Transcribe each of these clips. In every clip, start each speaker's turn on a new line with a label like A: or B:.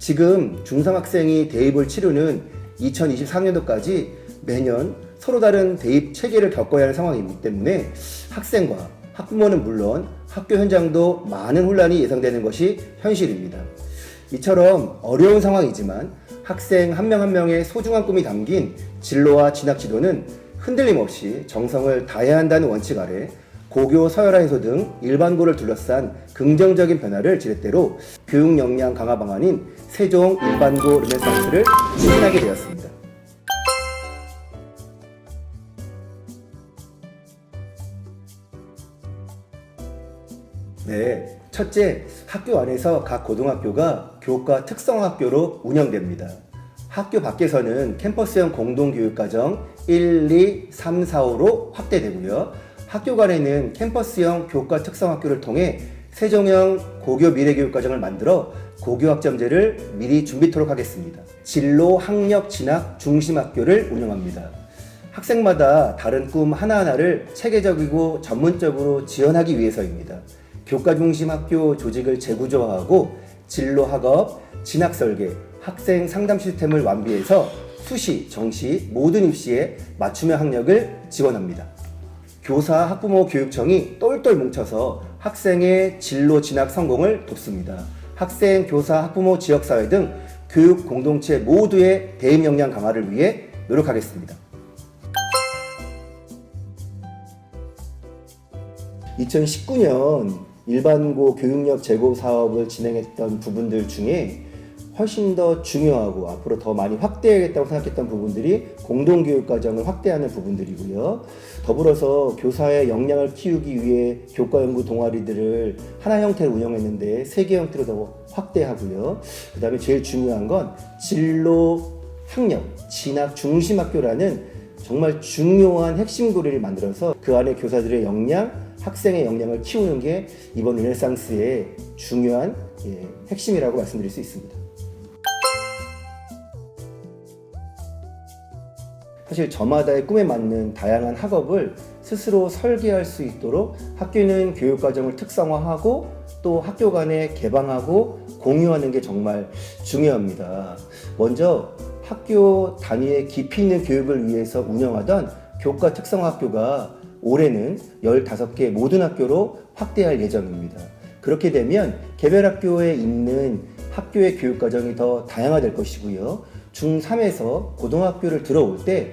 A: 지금 중3 학생이 대입을 치르는 2024년도까지 매년 서로 다른 대입 체계를 겪어야 하는 상황이기 때문에 학생과 학부모는 물론 학교 현장도 많은 혼란이 예상되는 것이 현실입니다. 이처럼 어려운 상황이지만 학생 한 명 한 명의 소중한 꿈이 담긴 진로와 진학 지도는 흔들림 없이 정성을 다해야 한다는 원칙 아래 고교, 서열화인소 등 일반고를 둘러싼 긍정적인 변화를 지렛대로 교육 역량 강화 방안인 세종 일반고 르네상스를 추진하게 되었습니다. 네, 첫째, 학교 안에서 각 고등학교가 교과 특성학교로 운영됩니다. 학교 밖에서는 캠퍼스형 공동교육과정 1, 2, 3, 4, 5로 확대되고요. 학교 간에는 캠퍼스형 교과 특성학교를 통해 세종형 고교 미래교육과정을 만들어 고교학점제를 미리 준비토록 하겠습니다. 진로, 학력, 진학 중심학교를 운영합니다. 학생마다 다른 꿈 하나하나를 체계적이고 전문적으로 지원하기 위해서입니다. 교과 중심 학교 조직을 재구조화하고 진로 학업, 진학 설계, 학생 상담 시스템을 완비해서 수시, 정시 모든 입시에 맞춤형 학력을 지원합니다. 교사, 학부모, 교육청이 똘똘 뭉쳐서 학생의 진로 진학 성공을 돕습니다. 학생, 교사, 학부모, 지역사회 등 교육 공동체 모두의 대입 역량 강화를 위해 노력하겠습니다. 2019년 일반고 교육력 제고 사업을 진행했던 부분들 중에 훨씬 더 중요하고 앞으로 더 많이 확대해야겠다고 생각했던 부분들이 공동교육과정을 확대하는 부분들이고요. 더불어서 교사의 역량을 키우기 위해 교과연구 동아리들을 하나 형태로 운영했는데 3개 형태로 더 확대하고요. 그 다음에 제일 중요한 건 진로, 학력, 진학 중심학교라는 정말 중요한 핵심 고리를 만들어서 그 안에 교사들의 역량, 학생의 역량을 키우는 게 이번 르네상스의 중요한 핵심이라고 말씀드릴 수 있습니다. 사실 저마다의 꿈에 맞는 다양한 학업을 스스로 설계할 수 있도록 학교는 교육과정을 특성화하고 또 학교 간에 개방하고 공유하는 게 정말 중요합니다. 먼저 학교 단위의 깊이 있는 교육을 위해서 운영하던 교과 특성화학교가 올해는 15개 모든 학교로 확대할 예정입니다. 그렇게 되면 개별 학교에 있는 학교의 교육과정이 더 다양화될 것이고요. 중3에서 고등학교를 들어올 때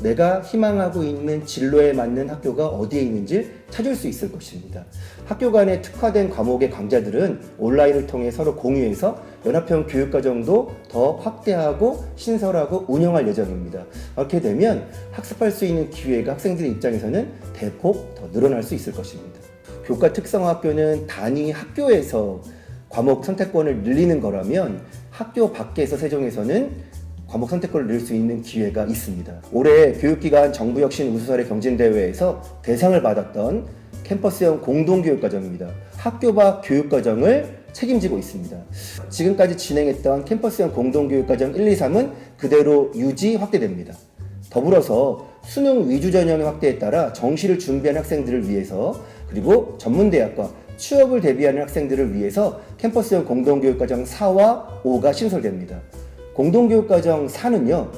A: 내가 희망하고 있는 진로에 맞는 학교가 어디에 있는지 찾을 수 있을 것입니다. 학교 간의 특화된 과목의 강좌들은 온라인을 통해 서로 공유해서 연합형 교육과정도 더 확대하고 신설하고 운영할 예정입니다. 그렇게 되면 학습할 수 있는 기회가 학생들의 입장에서는 대폭 더 늘어날 수 있을 것입니다. 교과 특성화학교는 단위 학교에서 과목 선택권을 늘리는 거라면 학교 밖에서 세종에서는 과목 선택권을 늘릴 수 있는 기회가 있습니다. 올해 교육기관 정부혁신 우수사례 경진대회에서 대상을 받았던 캠퍼스형 공동교육과정입니다. 학교 밖 교육과정을 책임지고 있습니다. 지금까지 진행했던 캠퍼스형 공동교육과정 1, 2, 3은 그대로 유지 확대됩니다. 더불어서 수능 위주 전형의 확대에 따라 정시를 준비하는 학생들을 위해서 그리고 전문대학과 취업을 대비하는 학생들을 위해서 캠퍼스형 공동교육과정 4와 5가 신설됩니다. 공동교육과정 4는요,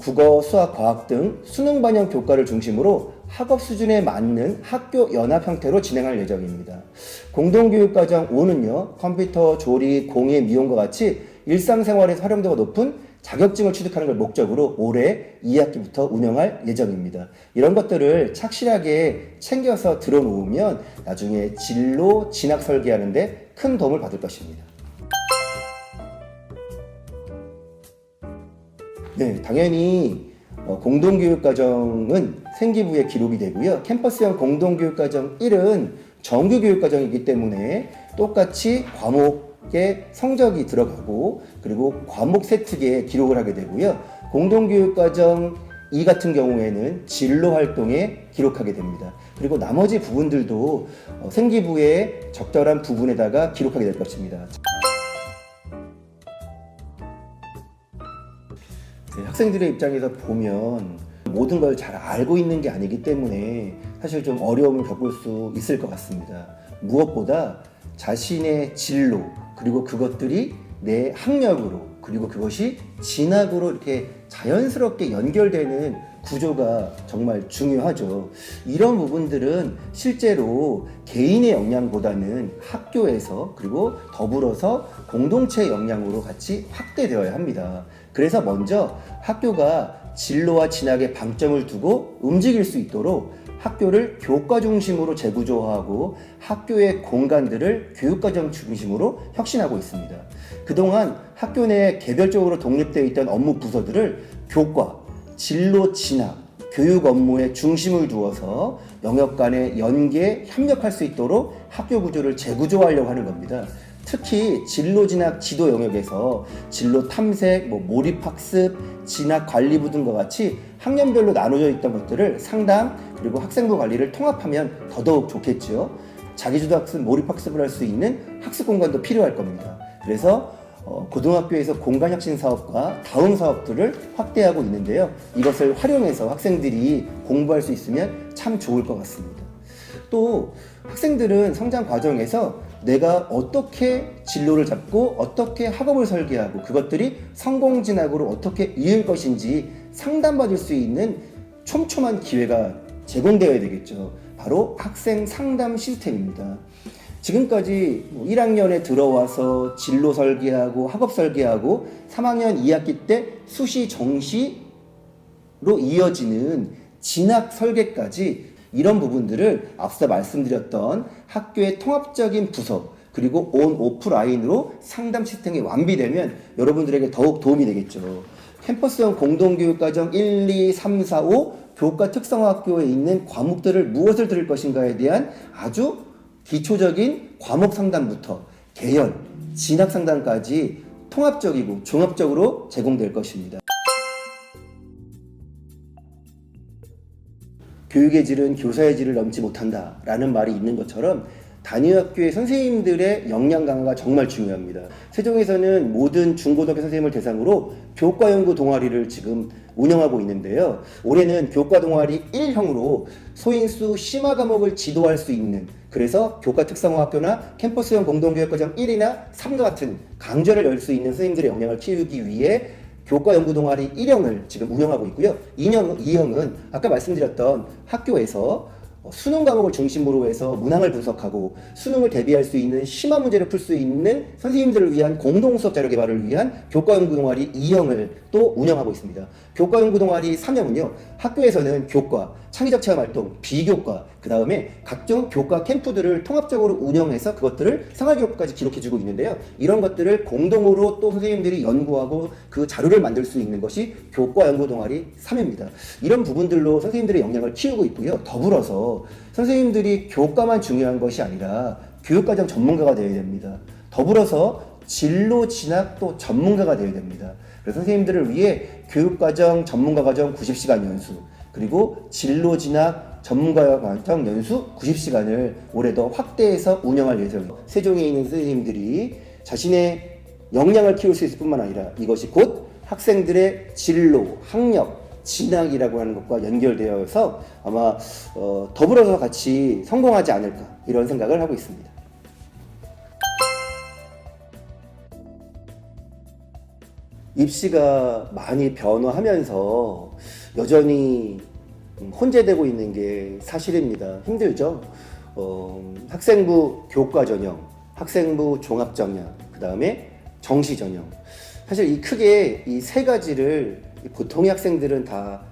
A: 국어, 수학, 과학 등 수능 반영 교과를 중심으로 학업 수준에 맞는 학교 연합 형태로 진행할 예정입니다. 공동교육과정 5는요, 컴퓨터, 조리, 공예, 미용과 같이 일상생활에서 활용도가 높은 자격증을 취득하는 걸 목적으로 올해 2학기부터 운영할 예정입니다. 이런 것들을 착실하게 챙겨서 들어놓으면 나중에 진로, 진학 설계하는 데 큰 도움을 받을 것입니다. 네, 당연히 공동교육과정은 생기부에 기록이 되고요. 캠퍼스형 공동교육과정 1은 정규교육과정이기 때문에 똑같이 과목의 성적이 들어가고 그리고 과목 세특에 기록을 하게 되고요. 공동교육과정 2 같은 경우에는 진로 활동에 기록하게 됩니다. 그리고 나머지 부분들도 생기부의 적절한 부분에다가 기록하게 될 것입니다. 학생들의 입장에서 보면 모든 걸 잘 알고 있는 게 아니기 때문에 사실 좀 어려움을 겪을 수 있을 것 같습니다. 무엇보다 자신의 진로 그리고 그것들이 내 학력으로 그리고 그것이 진학으로 이렇게 자연스럽게 연결되는 구조가 정말 중요하죠. 이런 부분들은 실제로 개인의 역량보다는 학교에서 그리고 더불어서 공동체의 역량으로 같이 확대되어야 합니다. 그래서 먼저 학교가 진로와 진학에 방점을 두고 움직일 수 있도록 학교를 교과 중심으로 재구조하고 학교의 공간들을 교육과정 중심으로 혁신하고 있습니다. 그동안 학교 내 개별적으로 독립되어 있던 업무 부서들을 교과, 진로 진학, 교육 업무에 중심을 두어서 영역 간의 연계, 협력할 수 있도록 학교 구조를 재구조하려고 하는 겁니다. 특히 진로 진학 지도 영역에서 진로 탐색, 몰입학습, 진학 관리부 등과 같이 학년별로 나눠져 있던 것들을 상담 그리고 학생부 관리를 통합하면 더더욱 좋겠죠. 자기주도 학습, 몰입학습을 할 수 있는 학습 공간도 필요할 겁니다. 그래서 고등학교에서 공간혁신 사업과 다음 사업들을 확대하고 있는데요. 이것을 활용해서 학생들이 공부할 수 있으면 참 좋을 것 같습니다. 또 학생들은 성장 과정에서 내가 어떻게 진로를 잡고 어떻게 학업을 설계하고 그것들이 성공 진학으로 어떻게 이을 것인지 상담받을 수 있는 촘촘한 기회가 제공되어야 되겠죠. 바로 학생 상담 시스템입니다. 지금까지 1학년에 들어와서 진로 설계하고 학업 설계하고 3학년 2학기 때 수시 정시로 이어지는 진학 설계까지 이런 부분들을 앞서 말씀드렸던 학교의 통합적인 부서 그리고 온 오프라인으로 상담 시스템이 완비되면 여러분들에게 더욱 도움이 되겠죠. 캠퍼스형 공동교육과정 1, 2, 3, 4, 5 교과 특성화학교에 있는 과목들을 무엇을 들을 것인가에 대한 아주 기초적인 과목 상담부터 개연, 진학 상담까지 통합적이고 종합적으로 제공될 것입니다. 교육의 질은 교사의 질을 넘지 못한다 라는 말이 있는 것처럼 단위학교의 선생님들의 역량 강화가 정말 중요합니다. 세종에서는 모든 중고등학교 선생님을 대상으로 교과 연구 동아리를 지금 운영하고 있는데요. 올해는 교과 동아리 1형으로 소인수 심화 과목을 지도할 수 있는, 그래서 교과 특성화학교나 캠퍼스형 공동교육과정 1이나 3과 같은 강좌를 열 수 있는 선생님들의 역량을 키우기 위해 교과 연구 동아리 1형을 지금 운영하고 있고요. 2형은 아까 말씀드렸던 학교에서 수능 과목을 중심으로 해서 문항을 분석하고 수능을 대비할 수 있는 심화 문제를 풀 수 있는 선생님들을 위한 공동 수업 자료 개발을 위한 교과 연구 동아리 2형을 또 운영하고 있습니다. 교과 연구 동아리 3형은요. 학교에서는 교과, 창의적 체험 활동, 비교과, 그 다음에 각종 교과 캠프들을 통합적으로 운영해서 그것들을 생활기록까지 기록해주고 있는데요. 이런 것들을 공동으로 또 선생님들이 연구하고 그 자료를 만들 수 있는 것이 교과 연구 동아리 3회입니다. 이런 부분들로 선생님들의 역량을 키우고 있고요. 더불어서 선생님들이 교과만 중요한 것이 아니라 교육과정 전문가가 되어야 됩니다. 더불어서 진로 진학 또 전문가가 되어야 됩니다. 그래서 선생님들을 위해 교육과정 전문가과정 90시간 연수, 그리고 진로 진학 전문가과정 연수 90시간을 올해 더 확대해서 운영할 예정입니다. 세종에 있는 선생님들이 자신의 역량을 키울 수 있을 뿐만 아니라 이것이 곧 학생들의 진로, 학력, 진학이라고 하는 것과 연결되어서 아마 더불어서 같이 성공하지 않을까 이런 생각을 하고 있습니다. 입시가 많이 변화하면서 여전히 혼재되고 있는 게 사실입니다. 힘들죠. 학생부 교과 전형, 학생부 종합 전형, 그 다음에 정시 전형. 사실 이 크게 이 세 가지를 보통의 학생들은 다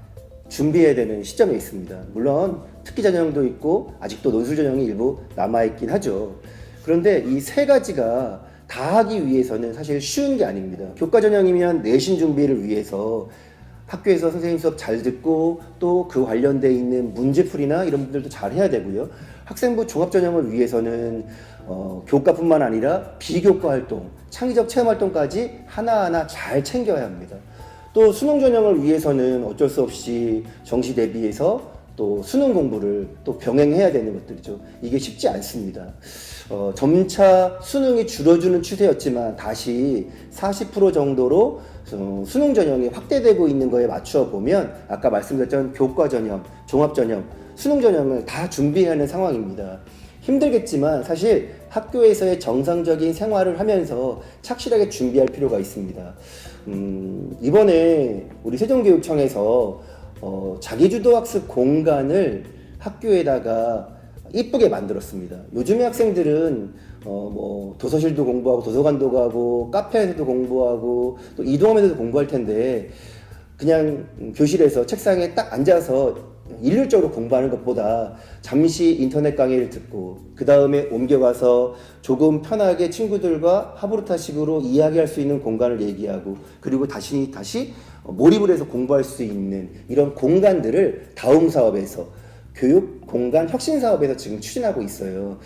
A: 준비해야 되는 시점에 있습니다. 물론 특기 전형도 있고 아직도 논술 전형이 일부 남아있긴 하죠. 그런데 이 세 가지가 다 하기 위해서는 사실 쉬운 게 아닙니다. 교과 전형이면 내신 준비를 위해서 학교에서 선생님 수업 잘 듣고 또 그 관련돼 있는 문제풀이나 이런 분들도 잘 해야 되고요. 학생부 종합 전형을 위해서는 교과뿐만 아니라 비교과 활동, 창의적 체험 활동까지 하나하나 잘 챙겨야 합니다. 또 수능 전형을 위해서는 어쩔 수 없이 정시 대비해서 또 수능 공부를 또 병행해야 되는 것들이죠. 이게 쉽지 않습니다. 점차 수능이 줄어드는 추세였지만 다시 40% 정도로 수능 전형이 확대되고 있는 거에 맞추어 보면 아까 말씀드렸던 교과 전형, 종합 전형, 수능 전형을 다 준비해야 하는 상황입니다. 힘들겠지만 사실 학교에서의 정상적인 생활을 하면서 착실하게 준비할 필요가 있습니다. 이번에 우리 세종교육청에서 자기주도학습 공간을 학교에다가 이쁘게 만들었습니다. 요즘에 학생들은 뭐 도서실도 공부하고 도서관도 가고 카페에서도 공부하고 또 이동하면서도 공부할 텐데 그냥 교실에서 책상에 딱 앉아서 일률적으로 공부하는 것보다 잠시 인터넷 강의를 듣고 그 다음에 옮겨가서 조금 편하게 친구들과 하부르타식으로 이야기할 수 있는 공간을 얘기하고 그리고 다시 몰입을 해서 공부할 수 있는 이런 공간들을 다음 사업에서 교육 공간 혁신 사업에서 지금 추진하고 있어요.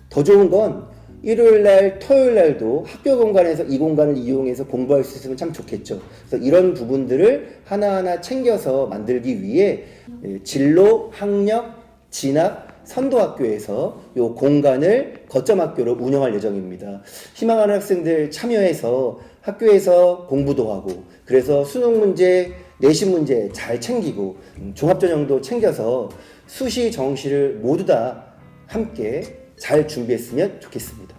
A: 더 좋은 건 일요일날, 토요일날도 학교 공간에서 이 공간을 이용해서 공부할 수 있으면 참 좋겠죠. 그래서 이런 부분들을 하나하나 챙겨서 만들기 위해 진로, 학력, 진학, 선도학교에서 이 공간을 거점 학교로 운영할 예정입니다. 희망하는 학생들 참여해서 학교에서 공부도 하고 그래서 수능 문제, 내신 문제 잘 챙기고 종합전형도 챙겨서 수시, 정시를 모두 다 함께 잘 준비했으면 좋겠습니다.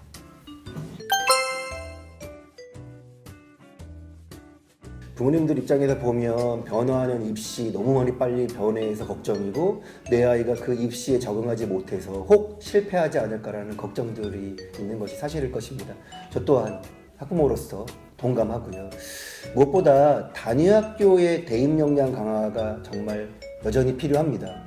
A: 부모님들 입장에서 보면 변화하는 입시 너무 빨리 변해서 걱정이고 내 아이가 그 입시에 적응하지 못해서 혹 실패하지 않을까라는 걱정들이 있는 것이 사실일 것입니다. 저 또한 학부모로서 동감하고요. 무엇보다 단위학교의 대입 역량 강화가 정말 여전히 필요합니다.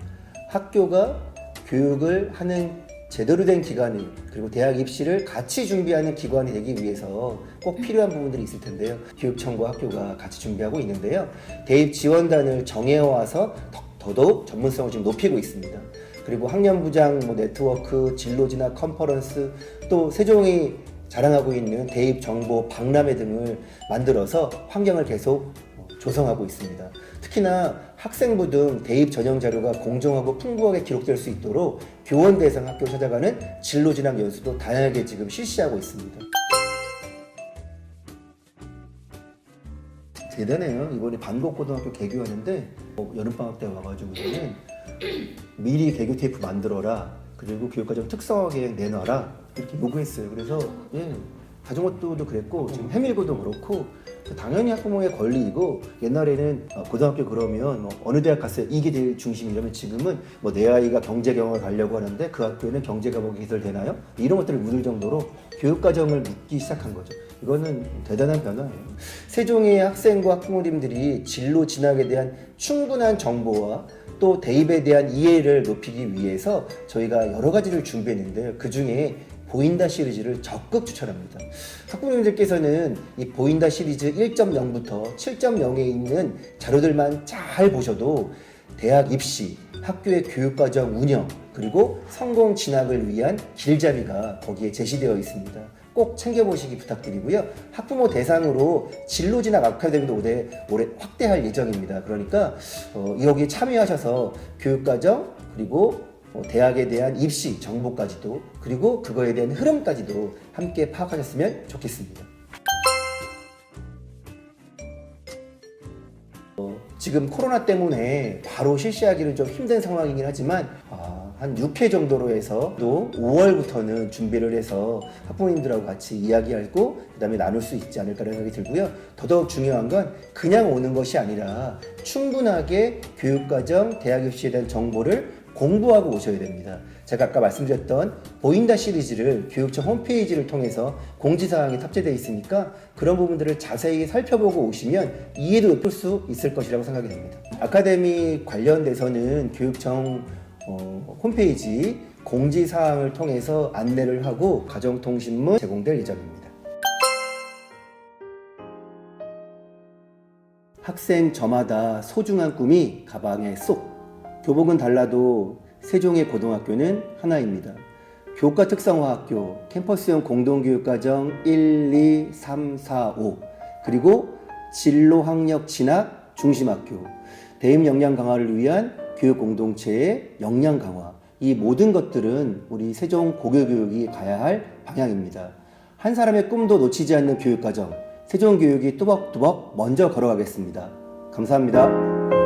A: 학교가 교육을 하는 제대로 된 기관을 그리고 대학 입시를 같이 준비하는 기관이 되기 위해서 꼭 필요한 부분들이 있을 텐데요. 교육청과 학교가 같이 준비하고 있는데요. 대입 지원단을 정해와서 더더욱 전문성을 지금 높이고 있습니다. 그리고 학년부장 네트워크, 진로진학 컨퍼런스 또 세종이 자랑하고 있는 대입 정보 박람회 등을 만들어서 환경을 계속 조성하고 있습니다. 특히나 학생부 등 대입 전형 자료가 공정하고 풍부하게 기록될 수 있도록 교원 대상 학교 찾아가는 진로 진학 연수도 다양하게 지금 실시하고 있습니다. 대단해요. 이번에 반곡고등학교 개교하는데 여름방학 때 와가지고는 미리 개교 테이프 만들어라. 그리고 교육과정 특성화 계획 내놔라. 이렇게 요구했어요. 그래서 자전거도 그랬고 지금 해밀고도 그렇고 당연히 학부모의 권리이고 옛날에는 고등학교 그러면 어느 대학 갔어요 이게 제일 중심이라면 지금은 내 아이가 경제경을 가려고 하는데 그 학교에는 경제과목이 개설되나요? 이런 것들을 묻을 정도로 교육과정을 묻기 시작한 거죠. 이거는 대단한 변화예요. 세종의 학생과 학부모님들이 진로 진학에 대한 충분한 정보와 또 대입에 대한 이해를 높이기 위해서 저희가 여러 가지를 준비했는데요. 그 중에 보인다 시리즈를 적극 추천합니다. 학부모님들께서는 이 보인다 시리즈 1.0부터 7.0에 있는 자료들만 잘 보셔도 대학 입시, 학교의 교육과정 운영, 그리고 성공 진학을 위한 길잡이가 거기에 제시되어 있습니다. 꼭 챙겨보시기 부탁드리고요. 학부모 대상으로 진로진학 아카데미도 올해 확대할 예정입니다. 그러니까 여기에 참여하셔서 교육과정 그리고 대학에 대한 입시 정보까지도 그리고 그거에 대한 흐름까지도 함께 파악하셨으면 좋겠습니다. 지금 코로나 때문에 바로 실시하기는 좀 힘든 상황이긴 하지만 한 6회 정도로 해서 또 5월부터는 준비를 해서 학부모님들하고 같이 이야기하고 그 다음에 나눌 수 있지 않을까라는 생각이 들고요. 더더욱 중요한 건 그냥 오는 것이 아니라 충분하게 교육과정, 대학 입시에 대한 정보를 공부하고 오셔야 됩니다. 제가 아까 말씀드렸던 보인다 시리즈를 교육청 홈페이지를 통해서 공지사항이 탑재되어 있으니까 그런 부분들을 자세히 살펴보고 오시면 이해도 높일 수 있을 것이라고 생각이 됩니다. 아카데미 관련돼서는 교육청 홈페이지 공지사항을 통해서 안내를 하고 가정통신문 제공될 예정입니다. 학생 저마다 소중한 꿈이 가방에 쏙. 교복은 달라도 세종의 고등학교는 하나입니다. 교과 특성화학교, 캠퍼스형 공동교육과정 1, 2, 3, 4, 5 그리고 진로학력 진학 중심학교, 대입 역량 강화를 위한 교육공동체의 역량 강화 이 모든 것들은 우리 세종 고교교육이 가야 할 방향입니다. 한 사람의 꿈도 놓치지 않는 교육과정 세종교육이 뚜벅뚜벅 먼저 걸어가겠습니다. 감사합니다.